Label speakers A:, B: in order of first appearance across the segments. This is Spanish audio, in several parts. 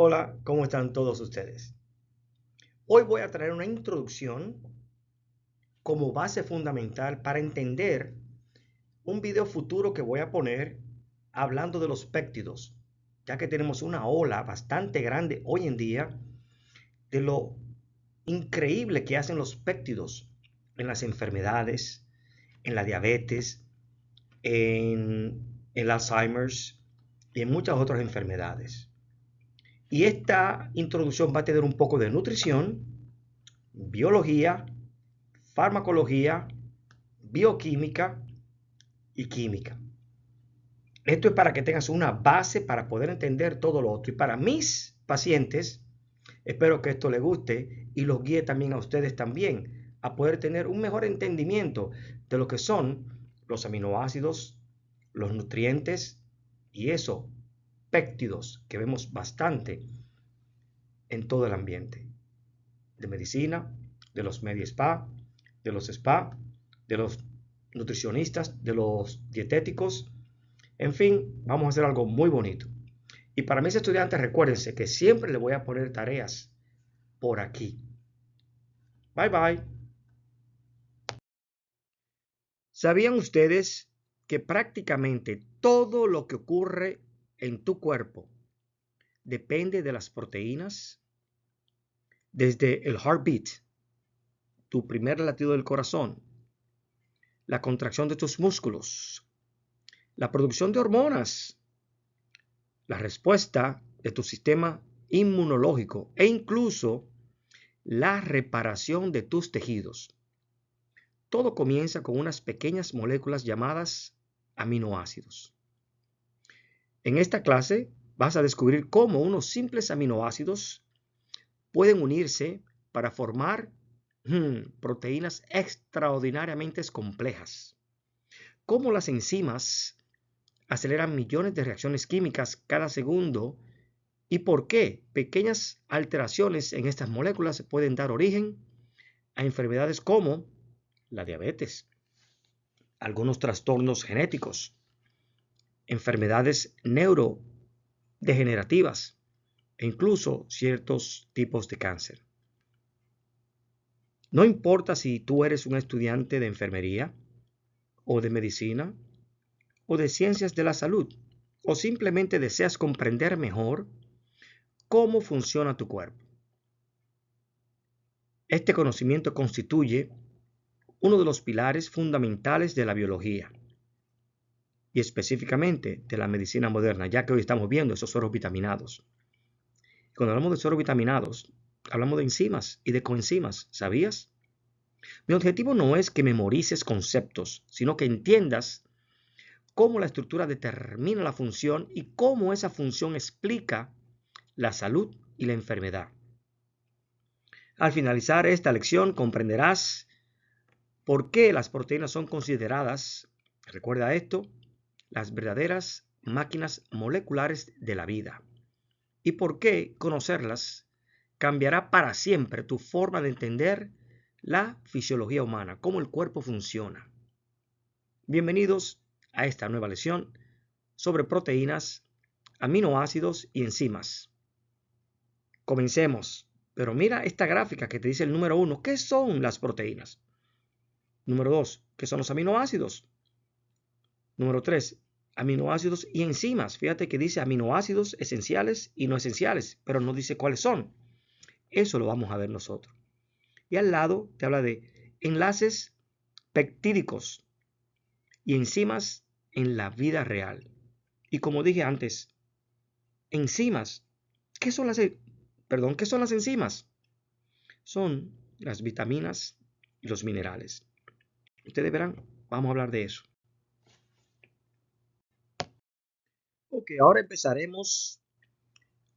A: Hola, ¿cómo están todos ustedes? Hoy voy a traer una introducción como base fundamental para entender un video futuro que voy a poner hablando de los péptidos, ya que tenemos una ola bastante grande hoy en día de lo increíble que hacen los péptidos en las enfermedades, en la diabetes, en el Alzheimer's y en muchas otras enfermedades. Y esta introducción va a tener un poco de nutrición, biología, farmacología, bioquímica y química. Esto es para que tengas una base para poder entender todo lo otro. Y para mis pacientes, espero que esto les guste y los guíe también a ustedes también a poder tener un mejor entendimiento de lo que son los aminoácidos, los nutrientes y eso, péptidos, que vemos bastante en todo el ambiente de medicina, de los spa, de los spa, de los nutricionistas, de los dietéticos. En fin, vamos a hacer algo muy bonito. Y para mis estudiantes, recuérdense que siempre les voy a poner tareas por aquí. Bye bye. ¿Sabían ustedes que prácticamente todo lo que ocurre en tu cuerpo depende de las proteínas? Desde el heartbeat, tu primer latido del corazón, la contracción de tus músculos, la producción de hormonas, la respuesta de tu sistema inmunológico e incluso la reparación de tus tejidos. Todo comienza con unas pequeñas moléculas llamadas aminoácidos. En esta clase vas a descubrir cómo unos simples aminoácidos pueden unirse para formar proteínas extraordinariamente complejas. Cómo las enzimas aceleran millones de reacciones químicas cada segundo y por qué pequeñas alteraciones en estas moléculas pueden dar origen a enfermedades como la diabetes, algunos trastornos genéticos, enfermedades neurodegenerativas e incluso ciertos tipos de cáncer. No importa si tú eres un estudiante de enfermería o de medicina o de ciencias de la salud o simplemente deseas comprender mejor cómo funciona tu cuerpo. Este conocimiento constituye uno de los pilares fundamentales de la biología y específicamente de la medicina moderna, ya que hoy estamos viendo esos sueros vitaminados. Cuando hablamos de sueros vitaminados, hablamos de enzimas y de coenzimas, ¿sabías? Mi objetivo no es que memorices conceptos, sino que entiendas cómo la estructura determina la función y cómo esa función explica la salud y la enfermedad. Al finalizar esta lección comprenderás por qué las proteínas son consideradas, recuerda esto, las verdaderas máquinas moleculares de la vida y por qué conocerlas cambiará para siempre tu forma de entender la fisiología humana, cómo el cuerpo funciona. Bienvenidos a esta nueva lección sobre proteínas, aminoácidos y enzimas. Comencemos. Pero mira esta gráfica que te dice el número 1. ¿Qué son las proteínas? Número 2. ¿Qué son los aminoácidos? Número 3. Aminoácidos y enzimas. Fíjate que dice aminoácidos esenciales y no esenciales, pero no dice cuáles son. Eso lo vamos a ver nosotros. Y al lado te habla de enlaces peptídicos y enzimas en la vida real. Y como dije antes, enzimas. ¿Qué son ¿Qué son las enzimas? Son las vitaminas y los minerales. Ustedes verán, vamos a hablar de eso. Ok, ahora empezaremos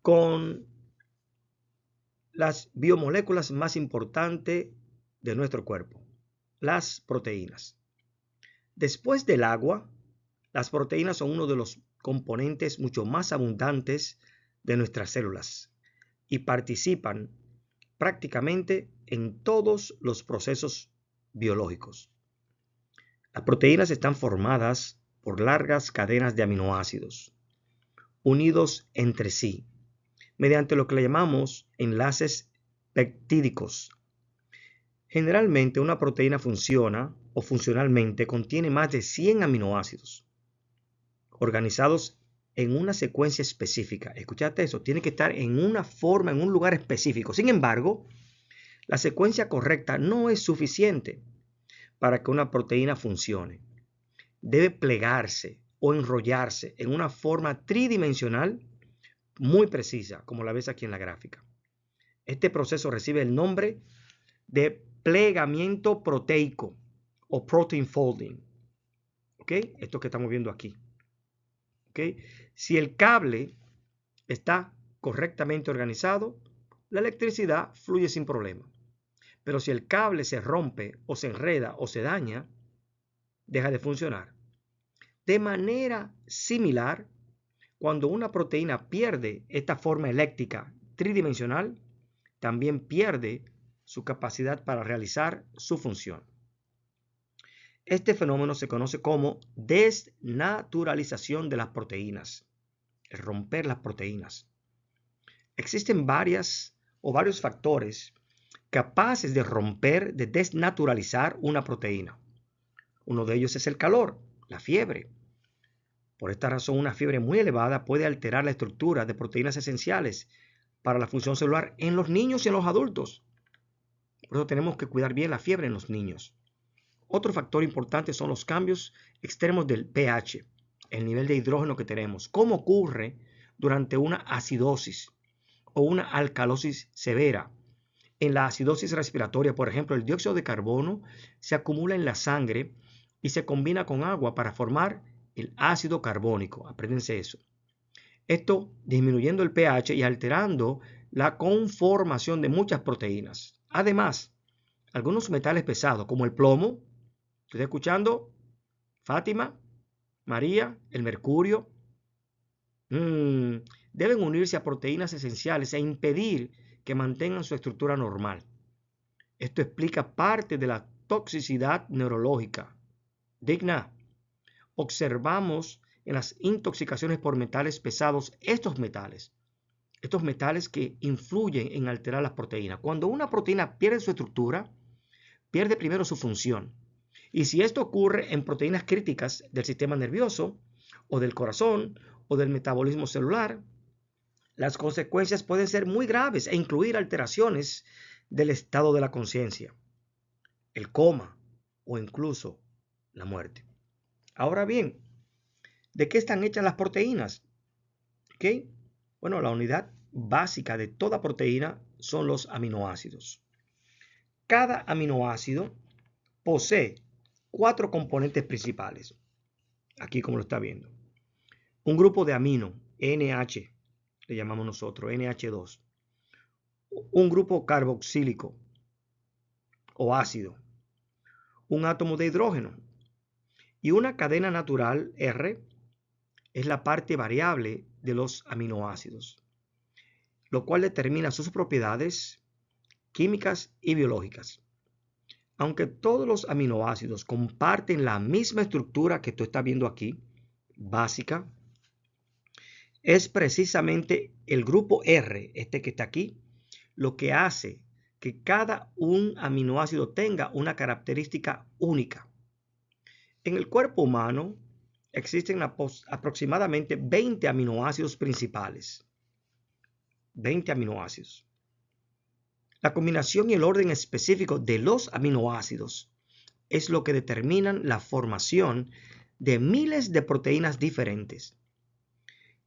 A: con las biomoléculas más importantes de nuestro cuerpo, las proteínas. Después del agua, las proteínas son uno de los componentes mucho más abundantes de nuestras células y participan prácticamente en todos los procesos biológicos. Las proteínas están formadas por largas cadenas de aminoácidos, unidos entre sí, mediante lo que le llamamos enlaces peptídicos. Generalmente una proteína funciona o funcionalmente contiene más de 100 aminoácidos organizados en una secuencia específica. Escuchate eso, tiene que estar en una forma, en un lugar específico. Sin embargo, la secuencia correcta no es suficiente para que una proteína funcione. Debe plegarse o enrollarse en una forma tridimensional muy precisa, como la ves aquí en la gráfica. Este proceso recibe el nombre de plegamiento proteico o protein folding. ¿Ok? Esto que estamos viendo aquí. ¿Ok? Si el cable está correctamente organizado, la electricidad fluye sin problema. Pero si el cable se rompe o se enreda o se daña, deja de funcionar. De manera similar, cuando una proteína pierde esta forma eléctrica tridimensional, también pierde su capacidad para realizar su función. Este fenómeno se conoce como desnaturalización de las proteínas, el romper las proteínas. Existen varios factores capaces de romper, de desnaturalizar una proteína. Uno de ellos es el calor, la fiebre. Por esta razón, una fiebre muy elevada puede alterar la estructura de proteínas esenciales para la función celular en los niños y en los adultos. Por eso tenemos que cuidar bien la fiebre en los niños. Otro factor importante son los cambios extremos del pH, el nivel de hidrógeno que tenemos. ¿Cómo ocurre durante una acidosis o una alcalosis severa? En la acidosis respiratoria, por ejemplo, el dióxido de carbono se acumula en la sangre y se combina con agua para formar el ácido carbónico. Apréndense eso. Esto disminuyendo el pH y alterando la conformación de muchas proteínas. Además, algunos metales pesados como el plomo, ¿estoy escuchando? Fátima, María, el mercurio, deben unirse a proteínas esenciales e impedir que mantengan su estructura normal. Esto explica parte de la toxicidad neurológica. Digna, observamos en las intoxicaciones por metales pesados estos metales que influyen en alterar las proteínas. Cuando una proteína pierde su estructura, pierde primero su función. Y si esto ocurre en proteínas críticas del sistema nervioso o del corazón o del metabolismo celular, las consecuencias pueden ser muy graves e incluir alteraciones del estado de la conciencia, el coma o incluso la muerte. Ahora bien, ¿de qué están hechas las proteínas? ¿Okay? Bueno, la unidad básica de toda proteína son los aminoácidos. Cada aminoácido posee 4 componentes principales. Aquí como lo está viendo. Un grupo de amino, NH, le llamamos nosotros, NH2. Un grupo carboxílico o ácido. Un átomo de hidrógeno. Y una cadena natural, R, es la parte variable de los aminoácidos, lo cual determina sus propiedades químicas y biológicas. Aunque todos los aminoácidos comparten la misma estructura que tú estás viendo aquí, básica, es precisamente el grupo R, este que está aquí, lo que hace que cada un aminoácido tenga una característica única. En el cuerpo humano existen aproximadamente 20 aminoácidos principales. 20 aminoácidos. La combinación y el orden específico de los aminoácidos es lo que determinan la formación de miles de proteínas diferentes,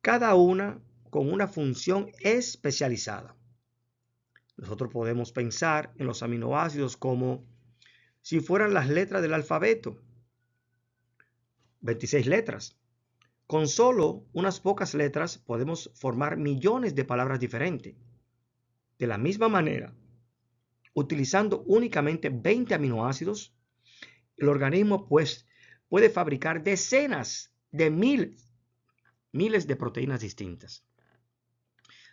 A: cada una con una función especializada. Nosotros podemos pensar en los aminoácidos como si fueran las letras del alfabeto, 26 letras. Con solo unas pocas letras podemos formar millones de palabras diferentes. De la misma manera, utilizando únicamente 20 aminoácidos, el organismo puede fabricar decenas de miles de proteínas distintas,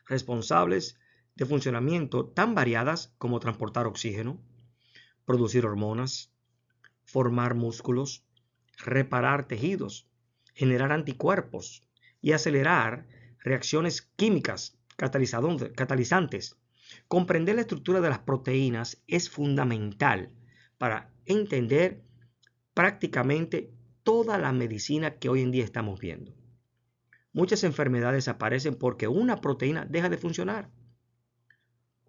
A: responsables de funcionamiento tan variadas como transportar oxígeno, producir hormonas, formar músculos, reparar tejidos, generar anticuerpos y acelerar reacciones químicas catalizantes. Comprender la estructura de las proteínas es fundamental para entender prácticamente toda la medicina que hoy en día estamos viendo. Muchas enfermedades aparecen porque una proteína deja de funcionar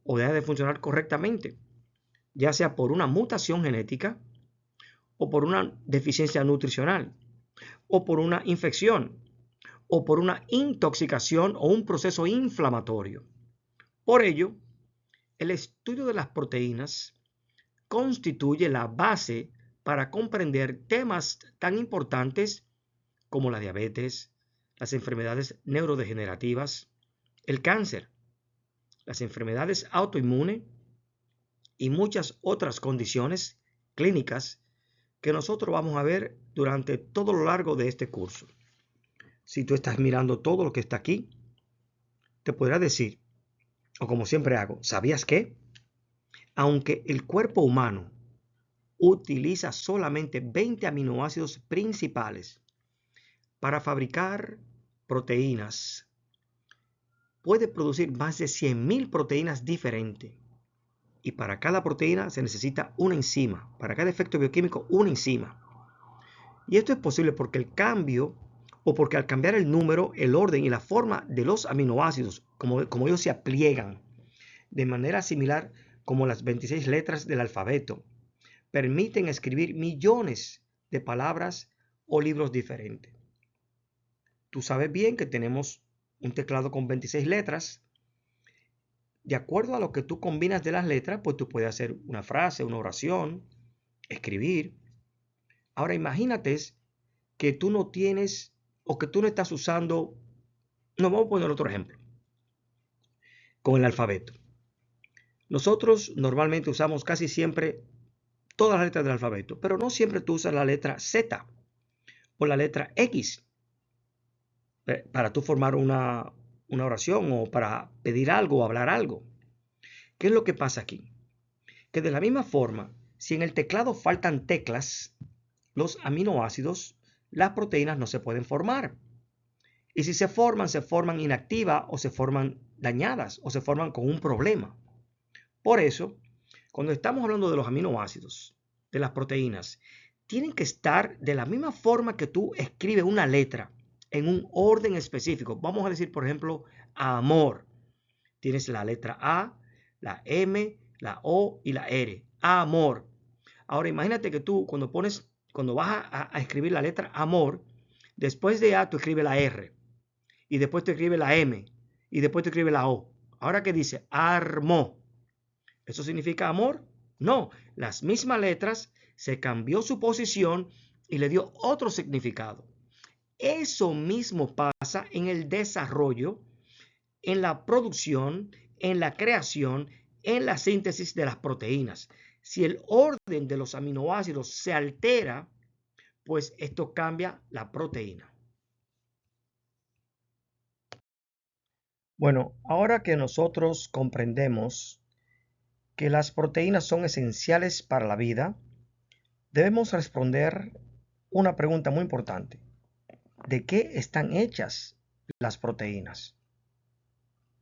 A: o deja de funcionar correctamente, ya sea por una mutación genética o por una deficiencia nutricional o por una infección o por una intoxicación o un proceso inflamatorio. Por ello, el estudio de las proteínas constituye la base para comprender temas tan importantes como la diabetes, las enfermedades neurodegenerativas, el cáncer, las enfermedades autoinmunes y muchas otras condiciones clínicas que nosotros vamos a ver durante todo lo largo de este curso. Si tú estás mirando todo lo que está aquí, te podrá decir, o como siempre hago, ¿sabías qué? Aunque el cuerpo humano utiliza solamente 20 aminoácidos principales para fabricar proteínas, puede producir más de 100.000 proteínas diferentes. Y para cada proteína se necesita una enzima. Para cada efecto bioquímico, una enzima. Y esto es posible porque el cambio, o porque al cambiar el número, el orden y la forma de los aminoácidos, como ellos se apliegan, de manera similar como las 26 letras del alfabeto, permiten escribir millones de palabras o libros diferentes. Tú sabes bien que tenemos un teclado con 26 letras. De acuerdo a lo que tú combinas de las letras, pues tú puedes hacer una frase, una oración, escribir. Ahora imagínate que tú no tienes o que tú no estás usando, no, vamos a poner otro ejemplo, con el alfabeto. Nosotros normalmente usamos casi siempre todas las letras del alfabeto, pero no siempre tú usas la letra Z o la letra X para tú formar una oración o para pedir algo o hablar algo. ¿Qué es lo que pasa aquí? Que de la misma forma, si en el teclado faltan teclas, los aminoácidos, las proteínas no se pueden formar. Y si se forman inactivas o se forman dañadas o se forman con un problema. Por eso, cuando estamos hablando de los aminoácidos, de las proteínas, tienen que estar de la misma forma que tú escribes una letra en un orden específico. Vamos a decir, por ejemplo, amor. Tienes la letra A, la M, la O y la R. Amor. Ahora imagínate que tú cuando vas a escribir la letra amor, después de A tú escribes la R. Y después tú escribes la M. Y después tú escribes la O. Ahora, ¿qué dice? Armó. ¿Eso significa amor? No. Las mismas letras se cambió su posición y le dio otro significado. Eso mismo pasa en el desarrollo, en la producción, en la creación, en la síntesis de las proteínas. Si el orden de los aminoácidos se altera, pues esto cambia la proteína. Bueno, ahora que nosotros comprendemos que las proteínas son esenciales para la vida, debemos responder una pregunta muy importante. ¿De qué están hechas las proteínas?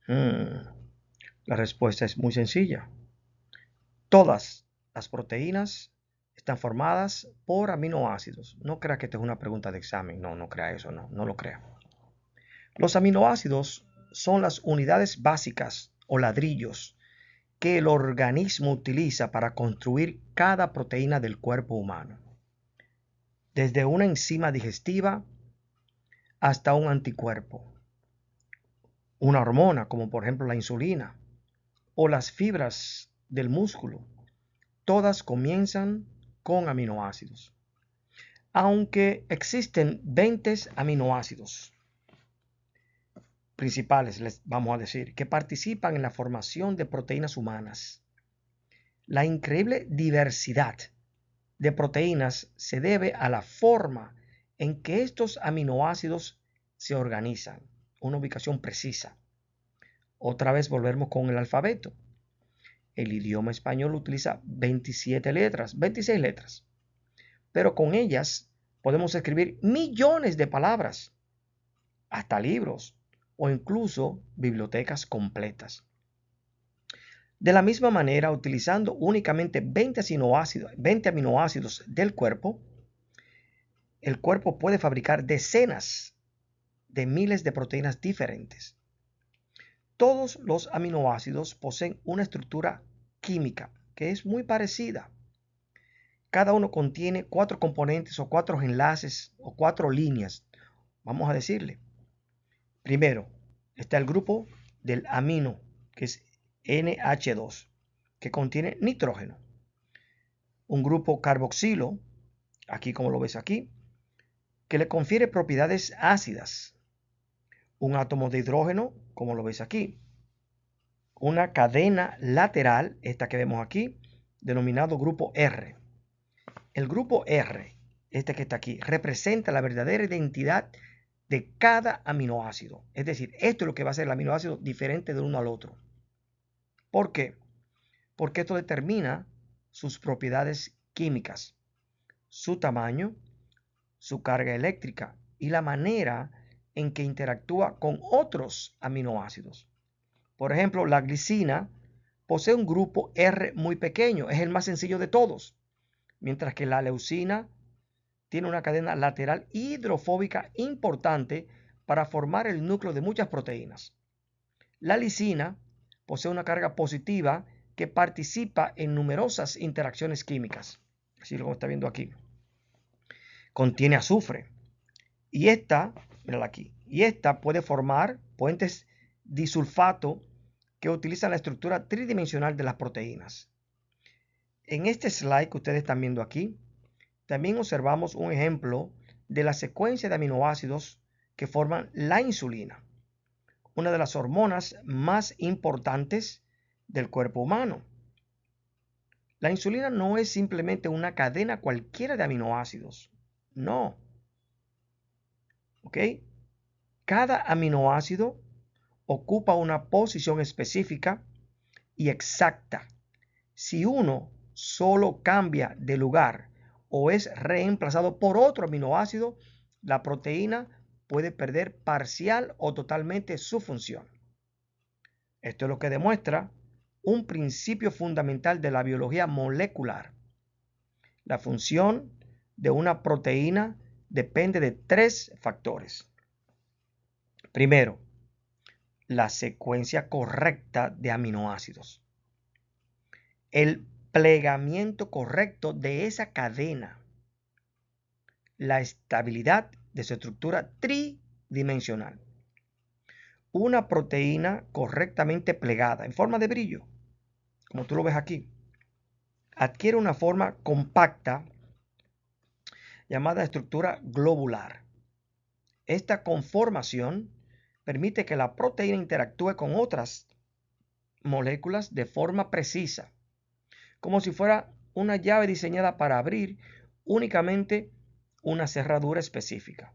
A: La respuesta es muy sencilla. Todas las proteínas están formadas por aminoácidos. No crea que esta es una pregunta de examen. No crea eso, no lo crea. Los aminoácidos son las unidades básicas o ladrillos que el organismo utiliza para construir cada proteína del cuerpo humano. Desde una enzima digestiva hasta un anticuerpo, una hormona como por ejemplo la insulina o las fibras del músculo, todas comienzan con aminoácidos. Aunque existen 20 aminoácidos principales, les vamos a decir, que participan en la formación de proteínas humanas, la increíble diversidad de proteínas se debe a la forma en que estos aminoácidos se organizan, una ubicación precisa. Otra vez volvemos con el alfabeto. El idioma español utiliza 27 letras, 26 letras, pero con ellas podemos escribir millones de palabras, hasta libros o incluso bibliotecas completas. De la misma manera, utilizando únicamente 20 aminoácidos del cuerpo, el cuerpo puede fabricar decenas de miles de proteínas diferentes. Todos los aminoácidos poseen una estructura química que es muy parecida. Cada uno contiene 4 componentes o 4 enlaces o 4 líneas, vamos a decirle. Primero, está el grupo del amino, que es NH2, que contiene nitrógeno. Un grupo carboxilo, aquí como lo ves aquí, que le confiere propiedades ácidas. Un átomo de hidrógeno, como lo ves aquí. Una cadena lateral, esta que vemos aquí, denominado grupo R. El grupo R, este que está aquí, representa la verdadera identidad de cada aminoácido. Es decir, esto es lo que va a hacer el aminoácido diferente de uno al otro. ¿Por qué? Porque esto determina sus propiedades químicas, su tamaño, su carga eléctrica y la manera en que interactúa con otros aminoácidos. Por ejemplo, la glicina posee un grupo R muy pequeño, es el más sencillo de todos, mientras que la leucina tiene una cadena lateral hidrofóbica importante para formar el núcleo de muchas proteínas. La lisina posee una carga positiva que participa en numerosas interacciones químicas, así como está viendo aquí. Contiene azufre y mírala aquí, y esta puede formar puentes disulfato que utilizan la estructura tridimensional de las proteínas. En este slide que ustedes están viendo aquí, también observamos un ejemplo de la secuencia de aminoácidos que forman la insulina, una de las hormonas más importantes del cuerpo humano. La insulina no es simplemente una cadena cualquiera de aminoácidos, no. ¿Ok? Cada aminoácido ocupa una posición específica y exacta. Si uno solo cambia de lugar o es reemplazado por otro aminoácido, la proteína puede perder parcial o totalmente su función. Esto es lo que demuestra un principio fundamental de la biología molecular. La función de una proteína depende de 3 factores. Primero, la secuencia correcta de aminoácidos. El plegamiento correcto de esa cadena. La estabilidad de su estructura tridimensional. Una proteína correctamente plegada en forma de brillo, como tú lo ves aquí, adquiere una forma compacta llamada estructura globular. Esta conformación permite que la proteína interactúe con otras moléculas de forma precisa, como si fuera una llave diseñada para abrir únicamente una cerradura específica.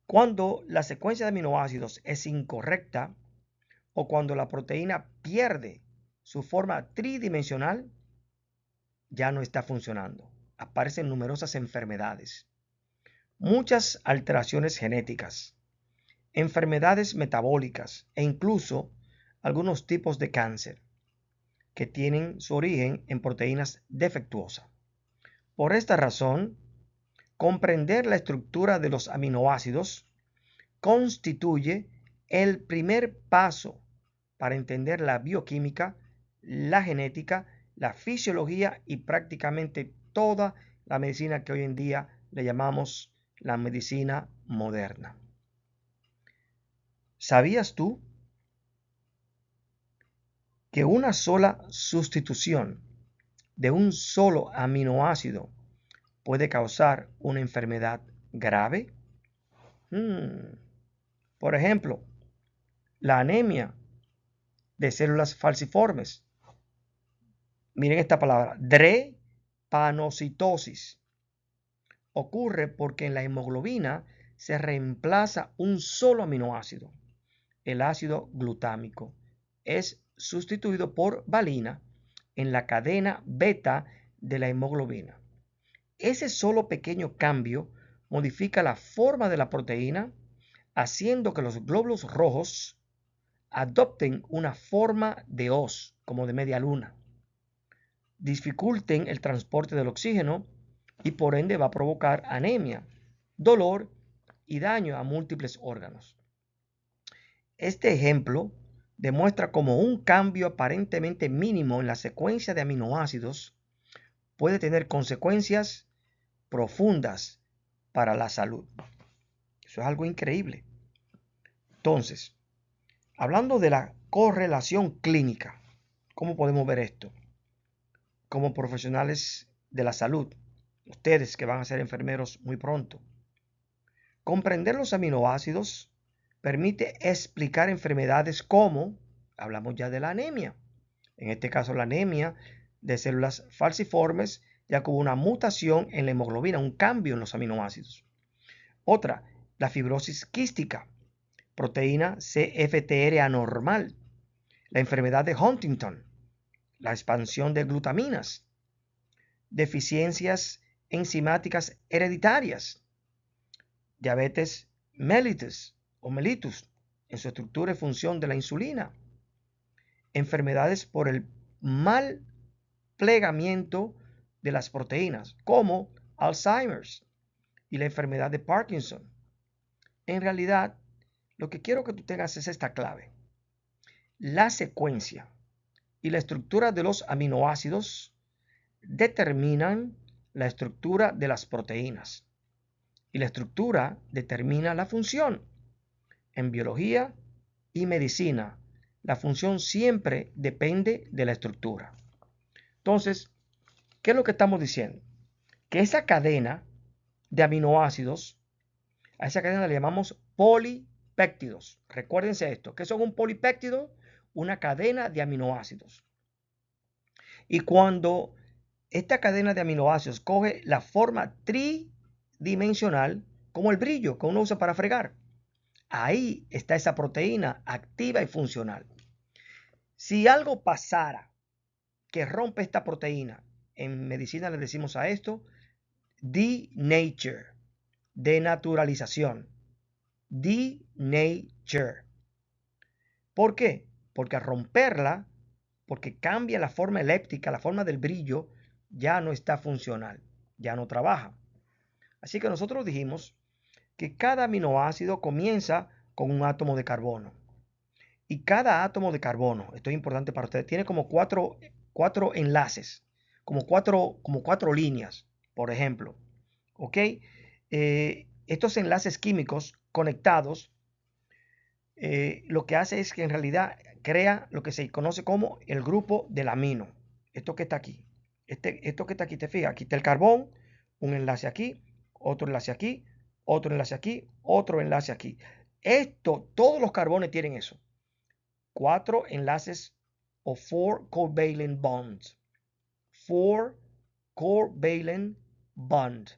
A: Cuando la secuencia de aminoácidos es incorrecta o cuando la proteína pierde su forma tridimensional, ya no está funcionando. Aparecen numerosas enfermedades, muchas alteraciones genéticas, enfermedades metabólicas e incluso algunos tipos de cáncer que tienen su origen en proteínas defectuosas. Por esta razón, comprender la estructura de los aminoácidos constituye el primer paso para entender la bioquímica, la genética, la fisiología y prácticamente toda la medicina que hoy en día le llamamos la medicina moderna. ¿Sabías tú que una sola sustitución de un solo aminoácido puede causar una enfermedad grave? Por ejemplo, la anemia de células falciformes. Miren esta palabra, drepanocitosis. Ocurre porque en la hemoglobina se reemplaza un solo aminoácido, el ácido glutámico. Es sustituido por valina en la cadena beta de la hemoglobina. Ese solo pequeño cambio modifica la forma de la proteína, haciendo que los glóbulos rojos adopten una forma de hoz, como de media luna, dificulten el transporte del oxígeno y por ende va a provocar anemia, dolor y daño a múltiples órganos. Este ejemplo demuestra cómo un cambio aparentemente mínimo en la secuencia de aminoácidos puede tener consecuencias profundas para la salud. Eso es algo increíble. Entonces, hablando de la correlación clínica, ¿cómo podemos ver esto? Como profesionales de la salud, ustedes que van a ser enfermeros muy pronto, comprender los aminoácidos permite explicar enfermedades como, hablamos ya de la anemia, en este caso la anemia de células falciformes, ya que hubo una mutación en la hemoglobina, un cambio en los aminoácidos. Otra, la fibrosis quística, proteína CFTR anormal, la enfermedad de Huntington, la expansión de glutaminas, deficiencias enzimáticas hereditarias, diabetes mellitus o mellitus en su estructura y función de la insulina, enfermedades por el mal plegamiento de las proteínas, como Alzheimer's y la enfermedad de Parkinson. En realidad, lo que quiero que tú tengas es esta clave. La secuencia y la estructura de los aminoácidos determinan la estructura de las proteínas y la estructura determina la función. En biología y medicina, la función siempre depende de la estructura. Entonces, ¿qué es lo que estamos diciendo? Que esa cadena de aminoácidos, a esa cadena le llamamos polipéptidos. Recuérdense esto. ¿Qué son un polipéptido? Una cadena de aminoácidos. Y cuando esta cadena de aminoácidos coge la forma tridimensional, como el brillo que uno usa para fregar, ahí está esa proteína activa y funcional. Si algo pasara que rompe esta proteína, en medicina le decimos a esto denature, denaturalización. Denature. ¿Por qué? Porque al romperla, porque cambia la forma eléptica, la forma del brillo, ya no está funcional, ya no trabaja. Así que nosotros dijimos que cada aminoácido comienza con un átomo de carbono. Y cada átomo de carbono, esto es importante para ustedes, tiene como cuatro enlaces, como cuatro líneas, por ejemplo. ¿Ok? Estos enlaces químicos conectados, lo que hace es que en realidad crea lo que se conoce como el grupo del amino. Esto que está aquí. Esto que está aquí, te fijas, aquí está el carbón, un enlace aquí, otro enlace aquí, otro enlace aquí, otro enlace aquí. Todos los carbones tienen eso. 4 enlaces o 4 covalent bonds. 4 covalent bond.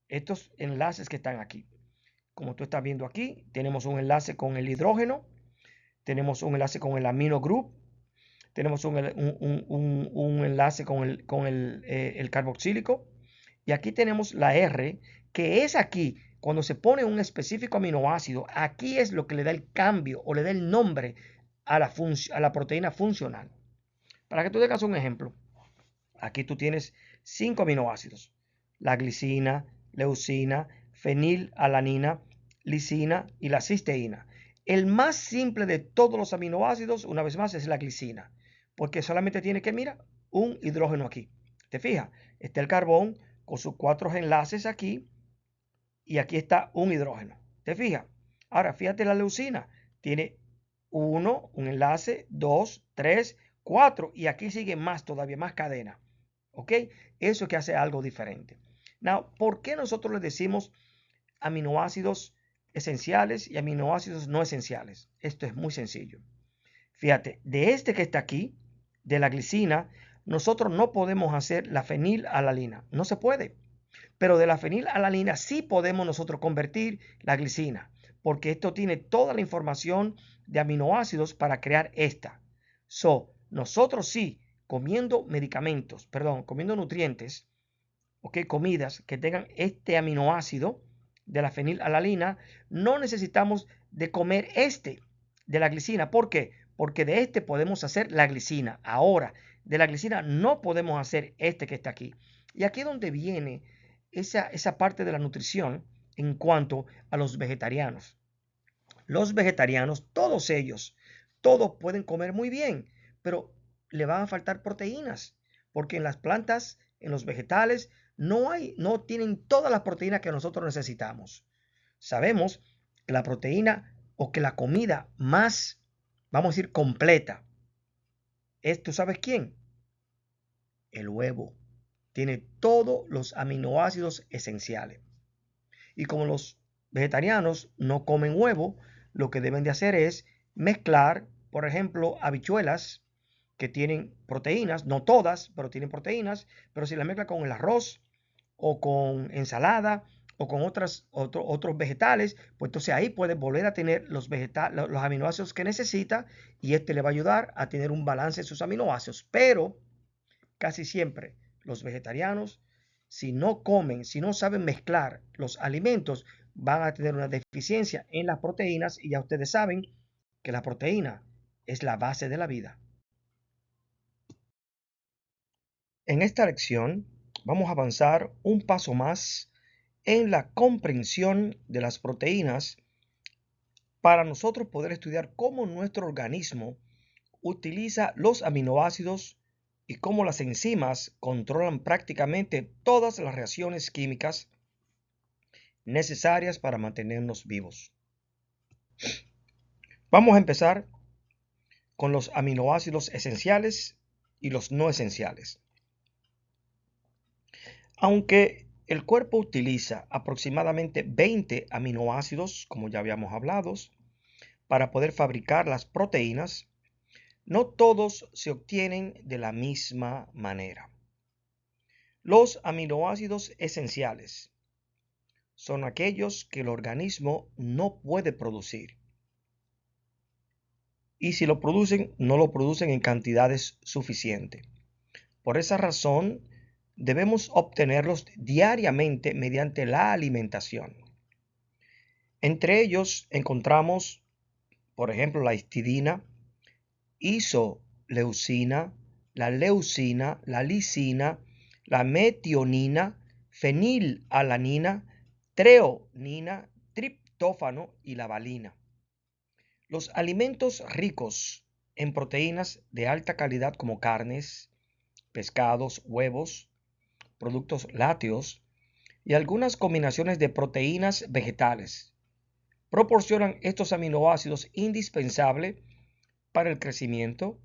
A: Estos enlaces que están aquí. Como tú estás viendo aquí, tenemos un enlace con el hidrógeno, tenemos un enlace con el amino group, tenemos un enlace con el carboxílico, y aquí tenemos la R, que es aquí, cuando se pone un específico aminoácido, aquí es lo que le da el cambio o le da el nombre a la proteína funcional. Para que tú tengas un ejemplo, aquí tú tienes 5 aminoácidos: la glicina, leucina, fenilalanina, lisina y la cisteína. El más simple de todos los aminoácidos, una vez más, es la glicina, porque solamente tiene que, mira, un hidrógeno aquí. ¿Te fijas? Está el carbón con sus 4 enlaces aquí y aquí está un hidrógeno. ¿Te fijas? Ahora, fíjate la leucina. Tiene un enlace, 2, 3, 4 y aquí sigue más, todavía más cadena. ¿Ok? Eso es que hace algo diferente. Now, ¿por qué nosotros le decimos aminoácidos esenciales y aminoácidos no esenciales? Esto es muy sencillo. Fíjate, de este que está aquí, de la glicina, nosotros no podemos hacer la fenilalanina. No se puede. Pero de la fenilalanina sí podemos nosotros convertir la glicina, porque esto tiene toda la información de aminoácidos para crear esta. Nosotros sí, comiendo comiendo nutrientes, comidas que tengan este aminoácido, de la fenilalanina, no necesitamos de comer de la glicina. ¿Por qué? Porque de podemos hacer la glicina. Ahora, de la glicina no podemos hacer que está aquí. Y aquí es donde viene esa parte de la nutrición en cuanto a los vegetarianos. Los vegetarianos, todos ellos, todos pueden comer muy bien, pero le van a faltar proteínas, porque en las plantas, en los vegetales, no tienen todas las proteínas que nosotros necesitamos. Sabemos que la proteína o que la comida más, vamos a decir, completa, ¿tú sabes quién? El huevo. Tiene todos los aminoácidos esenciales. Y como los vegetarianos no comen huevo, lo que deben de hacer es mezclar, por ejemplo, habichuelas que tienen proteínas, no todas, pero tienen proteínas, pero si la mezcla con el arroz o con ensalada o con otros vegetales, pues entonces ahí puede volver a tener los aminoácidos que necesita y le va a ayudar a tener un balance en sus aminoácidos. Pero casi siempre los vegetarianos, si no comen, si no saben mezclar los alimentos, van a tener una deficiencia en las proteínas y ya ustedes saben que la proteína es la base de la vida. En esta lección vamos a avanzar un paso más en la comprensión de las proteínas para nosotros poder estudiar cómo nuestro organismo utiliza los aminoácidos y cómo las enzimas controlan prácticamente todas las reacciones químicas necesarias para mantenernos vivos. Vamos a empezar con los aminoácidos esenciales y los no esenciales. Aunque el cuerpo utiliza aproximadamente 20 aminoácidos, como ya habíamos hablado, para poder fabricar las proteínas, no todos se obtienen de la misma manera. Los aminoácidos esenciales son aquellos que el organismo no puede producir. Y si lo producen, no lo producen en cantidades suficientes. Por esa razón, debemos obtenerlos diariamente mediante la alimentación. Entre ellos encontramos, por ejemplo, la histidina, isoleucina, la leucina, la lisina, la metionina, fenilalanina, treonina, triptófano y la valina. Los alimentos ricos en proteínas de alta calidad como carnes, pescados, huevos, productos lácteos y algunas combinaciones de proteínas vegetales proporcionan estos aminoácidos indispensables para el crecimiento,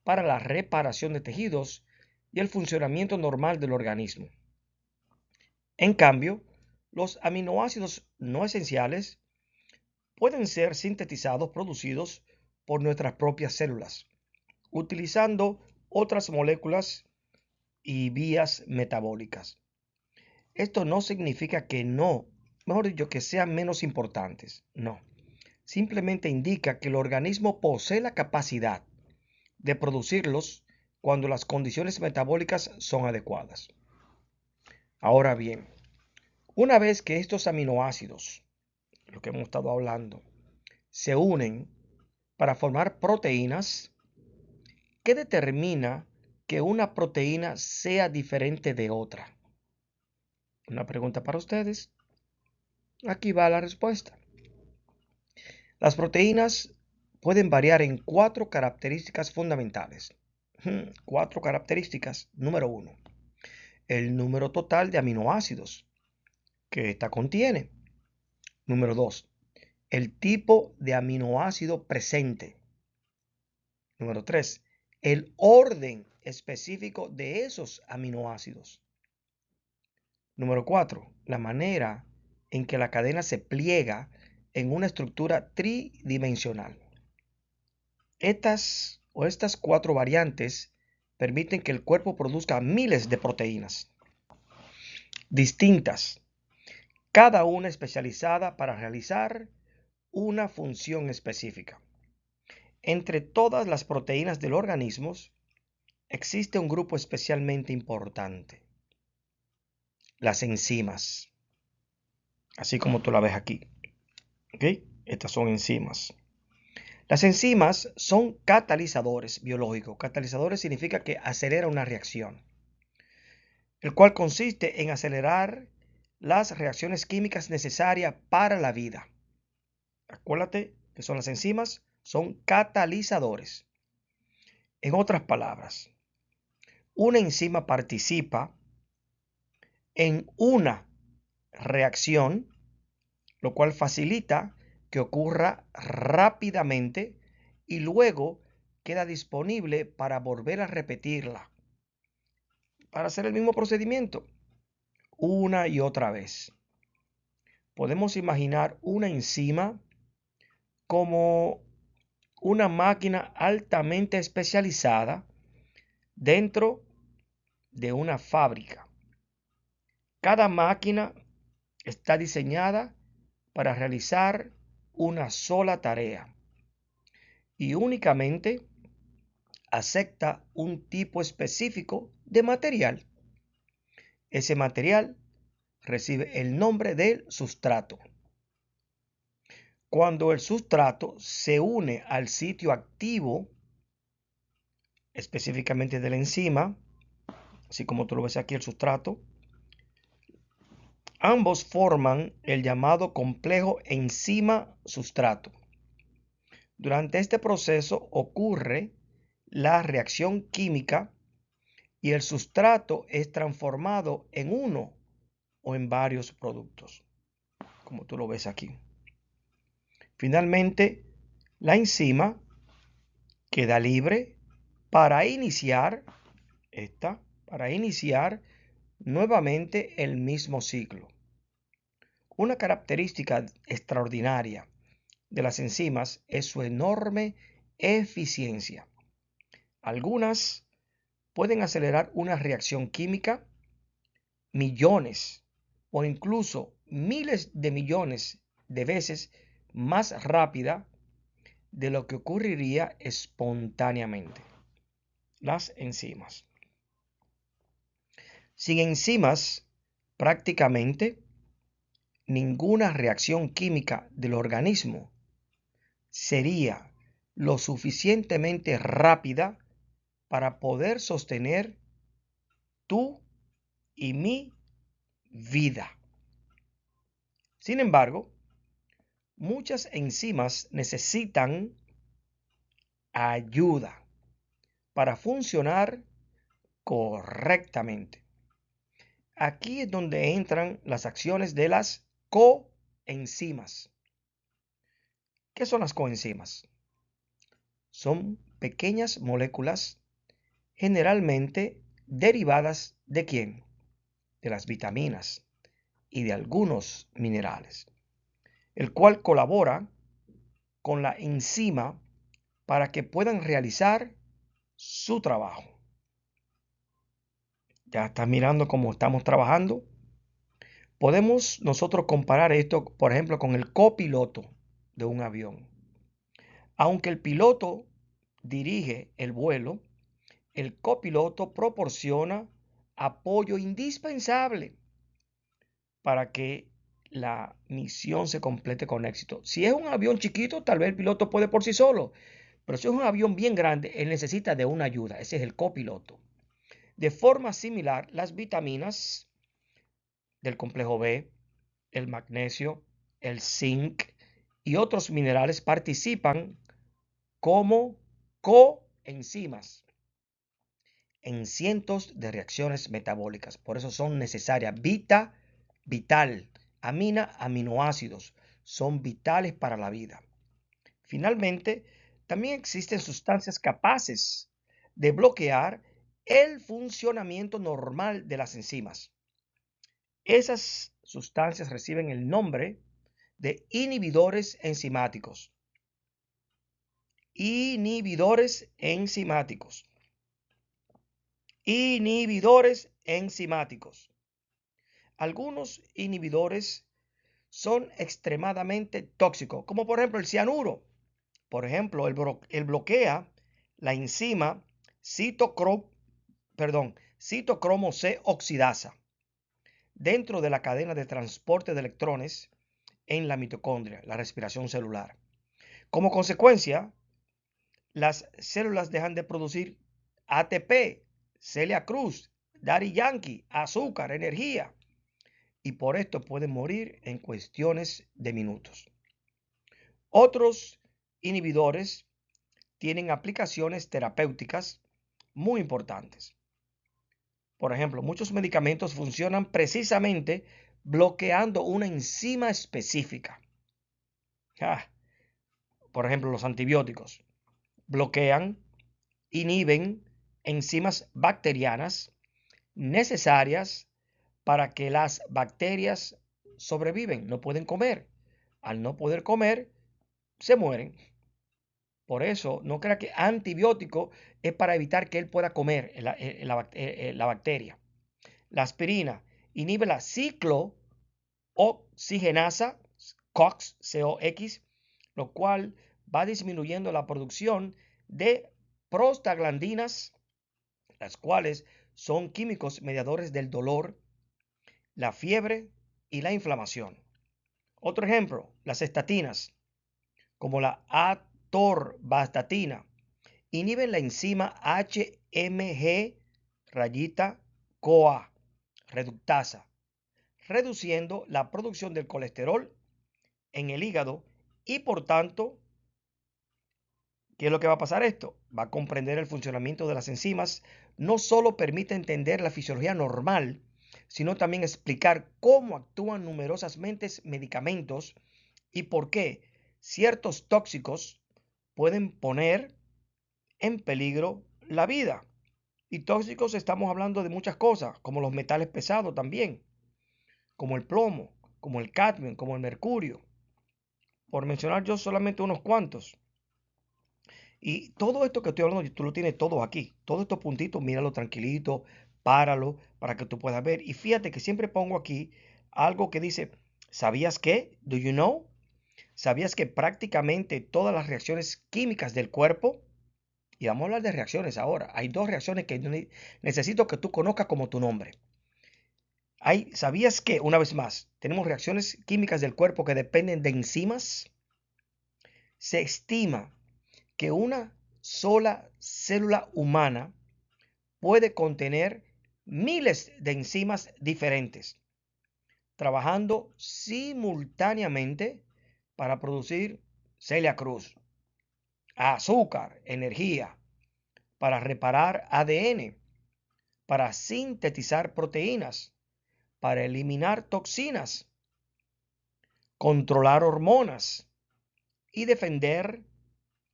A: para la reparación de tejidos y el funcionamiento normal del organismo. En cambio, los aminoácidos no esenciales pueden ser sintetizados, producidos por nuestras propias células, utilizando otras moléculas y vías metabólicas. Esto no significa que que sean menos importantes, no. Simplemente indica que el organismo posee la capacidad de producirlos cuando las condiciones metabólicas son adecuadas. Ahora bien, una vez que estos aminoácidos, lo que hemos estado hablando, se unen para formar proteínas, ¿qué determina que una proteína sea diferente de otra? Una pregunta para ustedes. Aquí va la respuesta. Las proteínas pueden variar en 4 características fundamentales. 4 características. Número 1. El número total de aminoácidos que ésta contiene. Número 2. El tipo de aminoácido presente. Número 3. El orden específico de esos aminoácidos. Número 4. La manera en que la cadena se pliega en una estructura tridimensional. Estas 4 variantes permiten que el cuerpo produzca miles de proteínas distintas, cada una especializada para realizar una función específica. Entre todas las proteínas del organismo existe un grupo especialmente importante: las enzimas. así como tú la ves aquí. ¿Ok? Estas son enzimas. Las enzimas son catalizadores biológicos. Catalizadores significa que acelera una reacción, el cual consiste en acelerar las reacciones químicas necesarias para la vida. Acuérdate que son las enzimas, son catalizadores. En otras palabras, una enzima participa en una reacción, lo cual facilita que ocurra rápidamente y luego queda disponible para volver a repetirla, para hacer el mismo procedimiento una y otra vez. Podemos imaginar una enzima como una máquina altamente especializada dentro de una fábrica. Cada máquina está diseñada para realizar una sola tarea y únicamente acepta un tipo específico de material. Ese material recibe el nombre del sustrato. Cuando el sustrato se une al sitio activo, específicamente de la enzima, así como tú lo ves aquí el sustrato, ambos forman el llamado complejo enzima-sustrato. Durante este proceso ocurre la reacción química y el sustrato es transformado en uno o en varios productos, como tú lo ves aquí. Finalmente, la enzima queda libre para iniciar nuevamente el mismo ciclo. Una característica extraordinaria de las enzimas es su enorme eficiencia. Algunas pueden acelerar una reacción química millones o incluso miles de millones de veces más rápida de lo que ocurriría espontáneamente. Las enzimas. Sin enzimas, prácticamente ninguna reacción química del organismo sería lo suficientemente rápida para poder sostener tu y mi vida. Sin embargo, muchas enzimas necesitan ayuda para funcionar correctamente. Aquí es donde entran las acciones de las coenzimas. ¿Qué son las coenzimas? Son pequeñas moléculas generalmente derivadas ¿de quién? De las vitaminas y de algunos minerales, el cual colabora con la enzima para que puedan realizar su trabajo. Ya estás mirando cómo estamos trabajando. Podemos nosotros comparar esto, por ejemplo, con el copiloto de un avión. Aunque el piloto dirige el vuelo, el copiloto proporciona apoyo indispensable para que la misión se complete con éxito. Si es un avión chiquito, tal vez el piloto puede por sí solo, pero si es un avión bien grande, él necesita de una ayuda. Ese es el copiloto. De forma similar, las vitaminas del complejo B, el magnesio, el zinc y otros minerales participan como coenzimas en cientos de reacciones metabólicas. Por eso son necesarias. Vital. Aminoácidos son vitales para la vida. Finalmente, también existen sustancias capaces de bloquear el funcionamiento normal de las enzimas. Esas sustancias reciben el nombre de inhibidores enzimáticos. Inhibidores enzimáticos. Inhibidores enzimáticos. Algunos inhibidores son extremadamente tóxicos, como por ejemplo el cianuro. Por ejemplo, él bloquea la enzima citocromo C oxidasa, dentro de la cadena de transporte de electrones en la mitocondria, la respiración celular. Como consecuencia, las células dejan de producir ATP, Celia Cruz, Daddy Yankee, azúcar, energía, y por esto pueden morir en cuestiones de minutos. Otros inhibidores tienen aplicaciones terapéuticas muy importantes. Por ejemplo, muchos medicamentos funcionan precisamente bloqueando una enzima específica. Por ejemplo, los antibióticos bloquean, inhiben enzimas bacterianas necesarias para que las bacterias sobreviven, no pueden comer. Al no poder comer, se mueren. Por eso, no crea que antibiótico es para evitar que él pueda comer la bacteria. La aspirina inhibe la ciclooxigenasa, COX, COX, lo cual va disminuyendo la producción de prostaglandinas, las cuales son químicos mediadores del dolor, la fiebre y la inflamación. Otro ejemplo, las estatinas, como la atorvastatina, inhiben la enzima HMG-CoA reductasa, reduciendo la producción del colesterol en el hígado y por tanto, ¿qué es lo que va a pasar esto? Va a comprender el funcionamiento de las enzimas, no solo permite entender la fisiología normal, sino también explicar cómo actúan numerosamente medicamentos y por qué ciertos tóxicos pueden poner en peligro la vida. Y tóxicos estamos hablando de muchas cosas, como los metales pesados también, como el plomo, como el cadmio, como el mercurio, por mencionar yo solamente unos cuantos. Y todo esto que estoy hablando, tú lo tienes todo aquí. Todos estos puntitos, míralo tranquilito, páralo para que tú puedas ver. Y fíjate que siempre pongo aquí algo que dice, ¿sabías qué? ¿Do you know? ¿Sabías que prácticamente todas las reacciones químicas del cuerpo, y vamos a hablar de reacciones ahora, hay dos reacciones que necesito que tú conozcas como tu nombre. ¿Sabías que, una vez más, tenemos reacciones químicas del cuerpo que dependen de enzimas? Se estima que una sola célula humana puede contener miles de enzimas diferentes, trabajando simultáneamente para producir Celia Cruz, azúcar, energía, para reparar ADN, para sintetizar proteínas, para eliminar toxinas, controlar hormonas y defender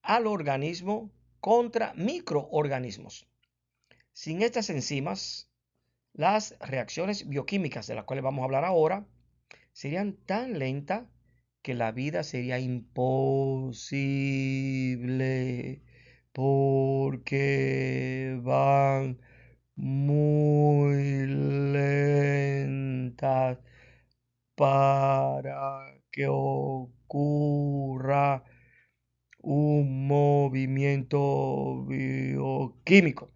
A: al organismo contra microorganismos. Sin estas enzimas, las reacciones bioquímicas de las cuales vamos a hablar ahora serían tan lentas que la vida sería imposible porque van muy lentas para que ocurra un movimiento bioquímico.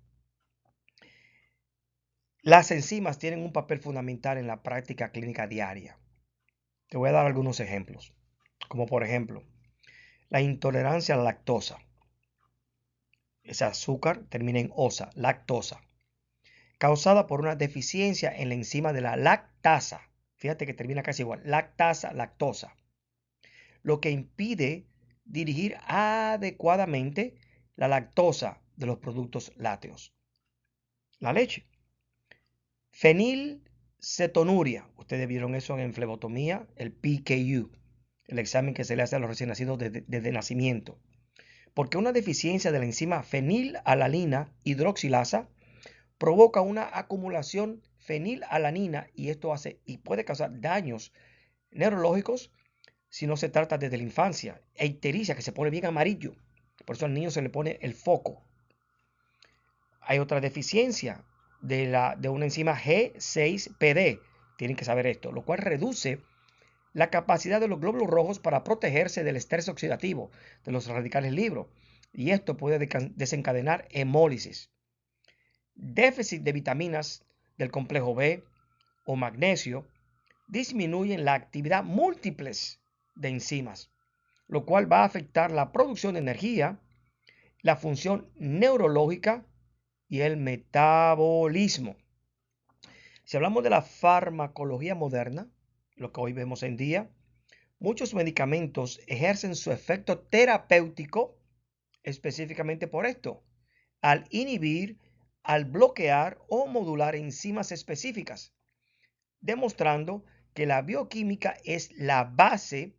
A: Las enzimas tienen un papel fundamental en la práctica clínica diaria. Te voy a dar algunos ejemplos, como por ejemplo, la intolerancia a la lactosa. Ese azúcar termina en osa, lactosa, causada por una deficiencia en la enzima de la lactasa. Fíjate que termina casi igual, lactasa, lactosa, lo que impide dirigir adecuadamente la lactosa de los productos lácteos. La leche. Fenilcetonuria. Ustedes vieron eso en flebotomía, el PKU, el examen que se le hace a los recién nacidos desde nacimiento. Porque una deficiencia de la enzima fenilalanina hidroxilasa provoca una acumulación fenilalanina y esto puede causar daños neurológicos si no se trata desde la infancia. E ictericia, que se pone bien amarillo. Por eso al niño se le pone el foco. Hay otra deficiencia de una enzima G6PD. Tienen que saber esto, lo cual reduce la capacidad de los glóbulos rojos para protegerse del estrés oxidativo de los radicales libres. Y esto puede desencadenar hemólisis. Déficit de vitaminas del complejo B, o magnesio disminuyen la actividad múltiples de enzimas, lo cual va a afectar la producción de energía, la función neurológica y el metabolismo. Si hablamos de la farmacología moderna, lo que hoy vemos en día, muchos medicamentos ejercen su efecto terapéutico específicamente por esto, al inhibir, al bloquear o modular enzimas específicas, demostrando que la bioquímica es la base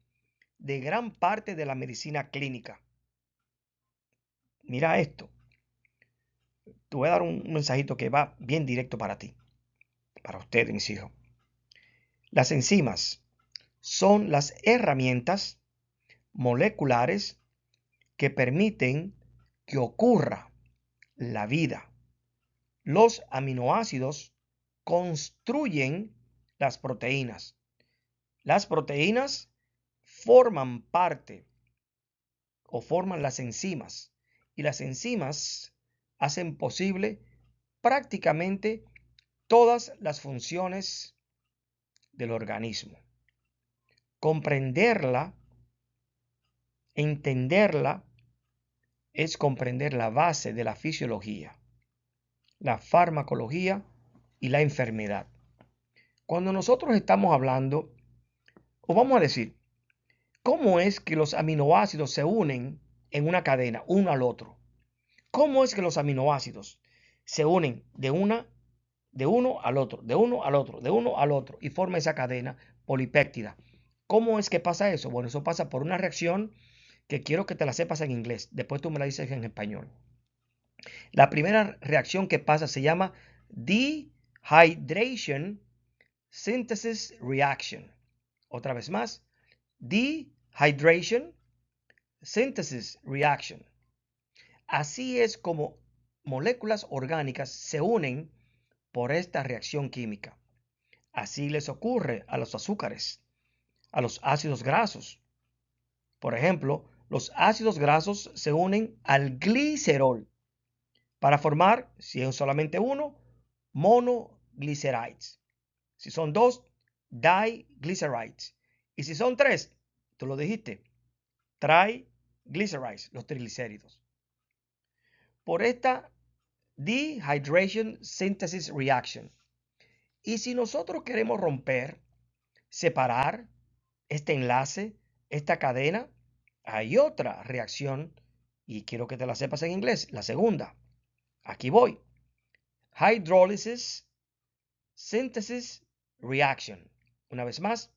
A: de gran parte de la medicina clínica. Mira esto. Te voy a dar un mensajito que va bien directo para ti, para ustedes, mis hijos. Las enzimas son las herramientas moleculares que permiten que ocurra la vida. Los aminoácidos construyen las proteínas. Las proteínas forman parte o forman las enzimas, y las enzimas hacen posible prácticamente todas las funciones del organismo. Comprenderla, entenderla, es comprender la base de la fisiología, la farmacología y la enfermedad. Cuando nosotros estamos hablando, o vamos a decir, ¿cómo es que los aminoácidos se unen en una cadena, uno al otro? ¿Cómo es que los aminoácidos se unen de uno al otro, de uno al otro, de uno al otro y forma esa cadena polipéptida? ¿Cómo es que pasa eso? Bueno, eso pasa por una reacción que quiero que te la sepas en inglés. Después tú me la dices en español. La primera reacción que pasa se llama Dehydration Synthesis Reaction. Otra vez más, Dehydration Synthesis Reaction. Así es como moléculas orgánicas se unen por esta reacción química. Así les ocurre a los azúcares, a los ácidos grasos. Por ejemplo, los ácidos grasos se unen al glicerol para formar, si es solamente uno, monoglycerides. Si son dos, diglycerides. Y si son tres, tú lo dijiste, triglycerides, los triglicéridos. Por esta Dehydration Synthesis Reaction. Y si nosotros queremos romper, separar este enlace, esta cadena, hay otra reacción, y quiero que te la sepas en inglés, la segunda. Aquí voy. Hydrolysis Synthesis Reaction. Una vez más,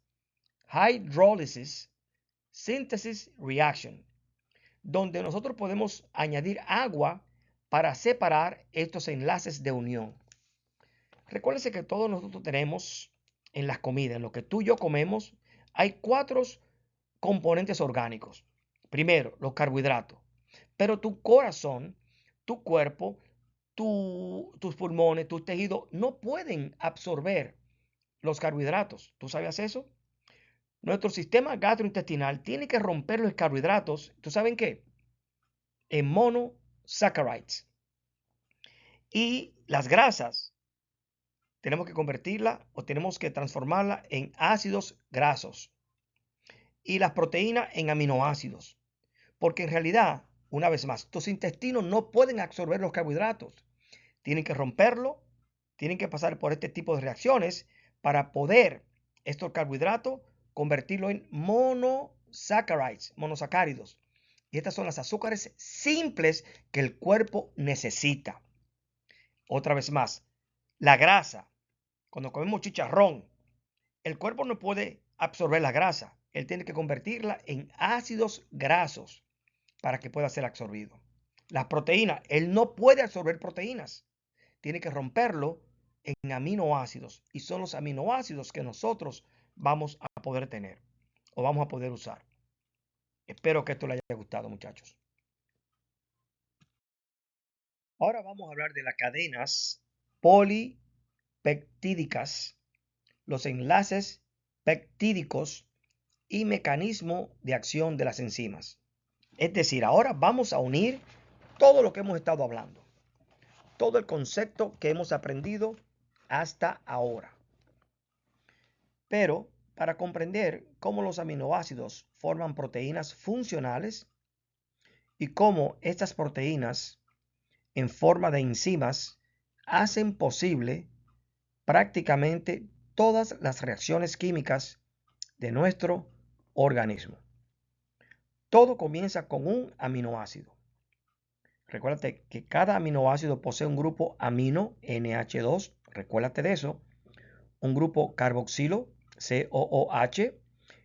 A: Hydrolysis Synthesis Reaction, donde nosotros podemos añadir agua para separar estos enlaces de unión. Recuérdense que todos nosotros tenemos en las comidas, en lo que tú y yo comemos, hay 4 componentes orgánicos. Primero, los carbohidratos. Pero tu corazón, tu cuerpo, tus pulmones, tus tejidos no pueden absorber los carbohidratos. ¿Tú sabías eso? Nuestro sistema gastrointestinal tiene que romper los carbohidratos. ¿Tú sabes en qué? En monosaccharides. Y las grasas tenemos que convertirla o tenemos que transformarla en ácidos grasos. Y las proteínas en aminoácidos. Porque en realidad, una vez más, tus intestinos no pueden absorber los carbohidratos. Tienen que romperlo, tienen que pasar por este tipo de reacciones para poder estos carbohidratos convertirlo en monosacáridos. Y estas son las azúcares simples que el cuerpo necesita. Otra vez más, la grasa. Cuando comemos chicharrón, el cuerpo no puede absorber la grasa. Él tiene que convertirla en ácidos grasos para que pueda ser absorbido. Las proteínas, él no puede absorber proteínas. Tiene que romperlo en aminoácidos. Y son los aminoácidos que nosotros vamos a poder tener o vamos a poder usar. Espero que esto les haya gustado, muchachos. Ahora vamos a hablar de las cadenas polipeptídicas, los enlaces peptídicos y mecanismo de acción de las enzimas. Es decir, ahora vamos a unir todo lo que hemos estado hablando, todo el concepto que hemos aprendido hasta ahora. Pero para comprender cómo los aminoácidos forman proteínas funcionales y cómo estas proteínas en forma de enzimas hacen posible prácticamente todas las reacciones químicas de nuestro organismo. Todo comienza con un aminoácido. Recuérdate que cada aminoácido posee un grupo amino NH2, recuérdate de eso, un grupo carboxilo COOH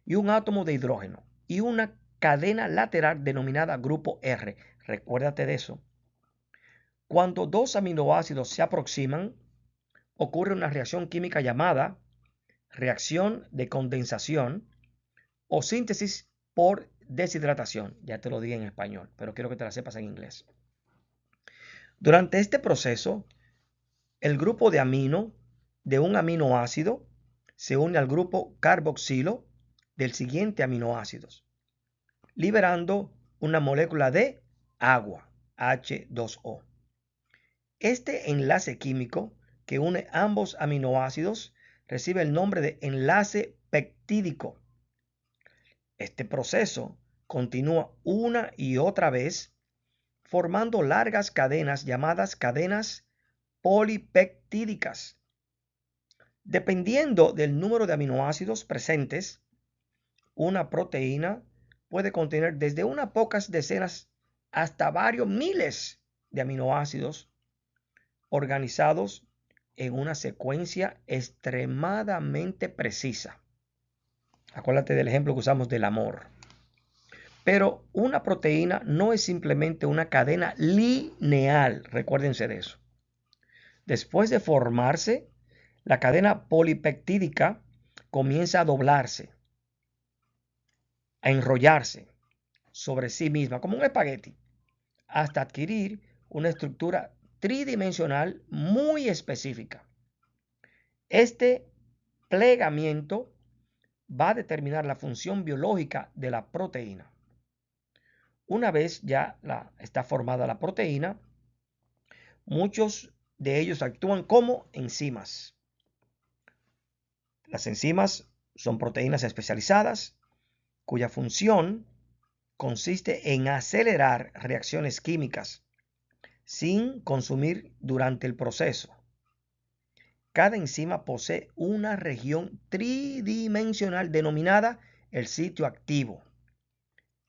A: y un átomo de hidrógeno y una cadena lateral denominada grupo R, recuérdate de eso. Cuando dos aminoácidos se aproximan, ocurre una reacción química llamada reacción de condensación o síntesis por deshidratación. Ya te lo dije en español, pero quiero que te la sepas en inglés. Durante este proceso, el grupo de amino de un aminoácido se une al grupo carboxilo del siguiente aminoácido, liberando una molécula de agua, H2O. Este enlace químico que une ambos aminoácidos recibe el nombre de enlace peptídico. Este proceso continúa una y otra vez formando largas cadenas llamadas cadenas polipeptídicas. Dependiendo del número de aminoácidos presentes, una proteína puede contener desde unas pocas decenas hasta varios miles de aminoácidos organizados en una secuencia extremadamente precisa. Acuérdate del ejemplo que usamos del amor. Pero una proteína no es simplemente una cadena lineal, recuérdense de eso. Después de formarse, la cadena polipeptídica comienza a doblarse, a enrollarse sobre sí misma, como un espagueti, hasta adquirir una estructura tridimensional muy específica. Este plegamiento va a determinar la función biológica de la proteína. Una vez ya está formada la proteína, muchos de ellos actúan como enzimas. Las enzimas son proteínas especializadas cuya función consiste en acelerar reacciones químicas sin consumir durante el proceso. Cada enzima posee una región tridimensional denominada el sitio activo.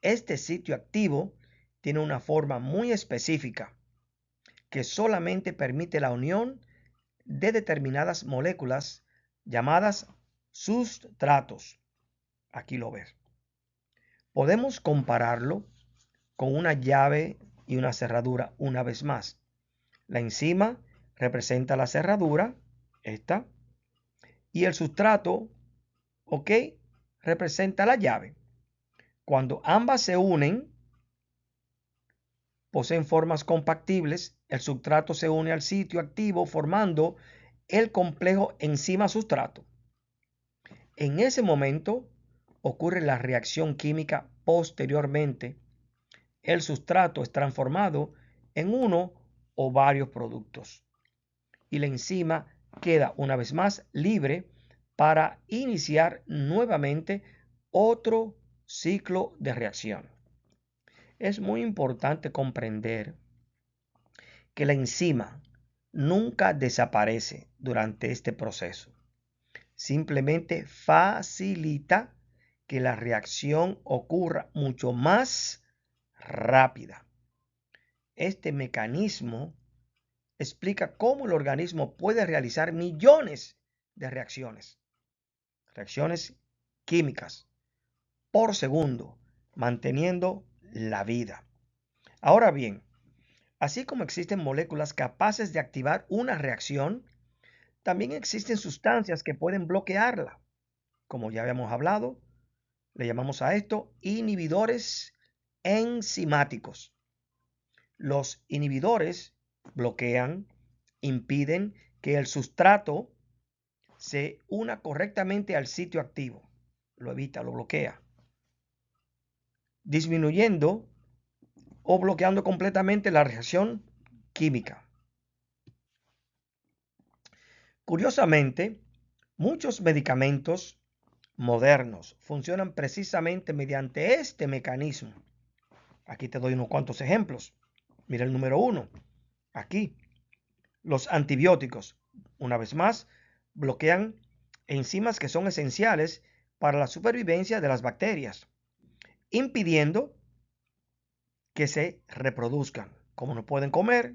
A: Este sitio activo tiene una forma muy específica que solamente permite la unión de determinadas moléculas llamadas sustratos. Aquí lo ves. Podemos compararlo con una llave y una cerradura una vez más. La enzima representa la cerradura, esta, y el sustrato, ok, representa la llave. Cuando ambas se unen, poseen formas compactibles, el sustrato se une al sitio activo formando el complejo enzima-sustrato. En ese momento ocurre la reacción química. Posteriormente, el sustrato es transformado en uno o varios productos y la enzima queda una vez más libre para iniciar nuevamente otro ciclo de reacción. Es muy importante comprender que la enzima nunca desaparece durante este proceso. Simplemente facilita que la reacción ocurra mucho más rápida. Este mecanismo explica cómo el organismo puede realizar millones de reacciones químicas por segundo, manteniendo la vida. Ahora bien, así como existen moléculas capaces de activar una reacción, también existen sustancias que pueden bloquearla. Como ya habíamos hablado, le llamamos a esto inhibidores enzimáticos. Los inhibidores bloquean, impiden que el sustrato se una correctamente al sitio activo. Lo evita, lo bloquea, disminuyendo o bloqueando completamente la reacción química. Curiosamente, muchos medicamentos modernos funcionan precisamente mediante este mecanismo. Aquí te doy unos cuantos ejemplos. Mira el número 1. Aquí, los antibióticos, una vez más, bloquean enzimas que son esenciales para la supervivencia de las bacterias, impidiendo que se reproduzcan. Como no pueden comer,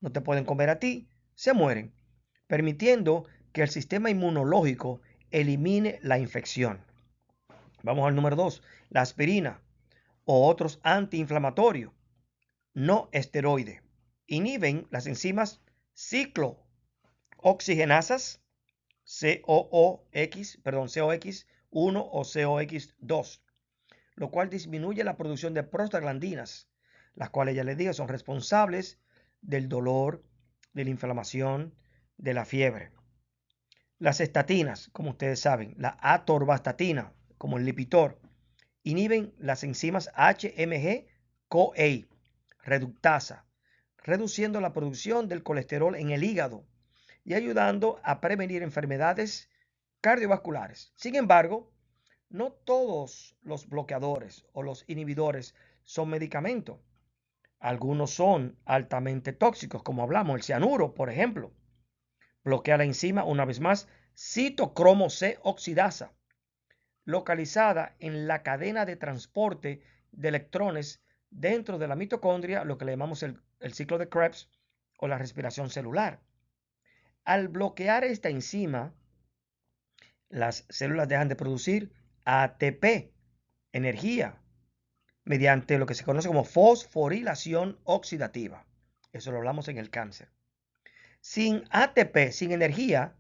A: no te pueden comer a ti, se mueren, permitiendo que el sistema inmunológico elimine la infección. Vamos al número 2, la aspirina o otros antiinflamatorios no esteroide. Inhiben las enzimas ciclooxigenasas COX1 o COX2, lo cual disminuye la producción de prostaglandinas, las cuales ya les dije son responsables del dolor, de la inflamación, de la fiebre. Las estatinas, como ustedes saben, la atorvastatina, como el Lipitor, inhiben las enzimas HMG-CoA, reductasa, reduciendo la producción del colesterol en el hígado y ayudando a prevenir enfermedades cardiovasculares. Sin embargo, no todos los bloqueadores o los inhibidores son medicamentos. Algunos son altamente tóxicos, como hablamos, el cianuro, por ejemplo. Bloquea la enzima, una vez más, citocromo C oxidasa, localizada en la cadena de transporte de electrones dentro de la mitocondria, lo que le llamamos el ciclo de Krebs o la respiración celular. Al bloquear esta enzima, las células dejan de producir ATP, energía, mediante lo que se conoce como fosforilación oxidativa. Eso lo hablamos en el cáncer. Sin ATP, sin energía,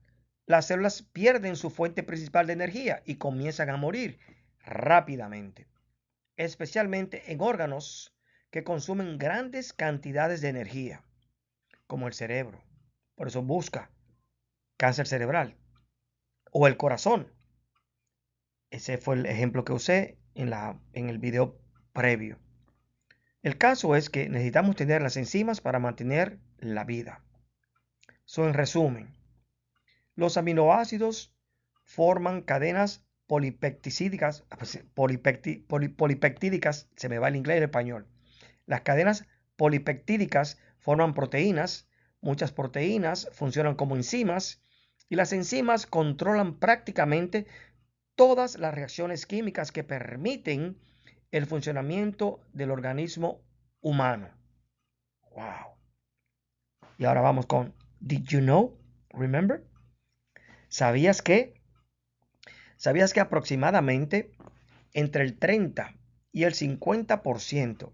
A: las células pierden su fuente principal de energía y comienzan a morir rápidamente, especialmente en órganos que consumen grandes cantidades de energía, como el cerebro. Por eso busca cáncer cerebral o el corazón. Ese fue el ejemplo que usé en el video previo. El caso es que necesitamos tener las enzimas para mantener la vida. En resumen, los aminoácidos forman cadenas polipeptídicas, se me va el inglés y el español. Las cadenas polipeptídicas forman proteínas, muchas proteínas funcionan como enzimas y las enzimas controlan prácticamente todas las reacciones químicas que permiten el funcionamiento del organismo humano. Wow. Y ahora vamos con Did you know? Remember? ¿Sabías que aproximadamente entre el 30 y el 50%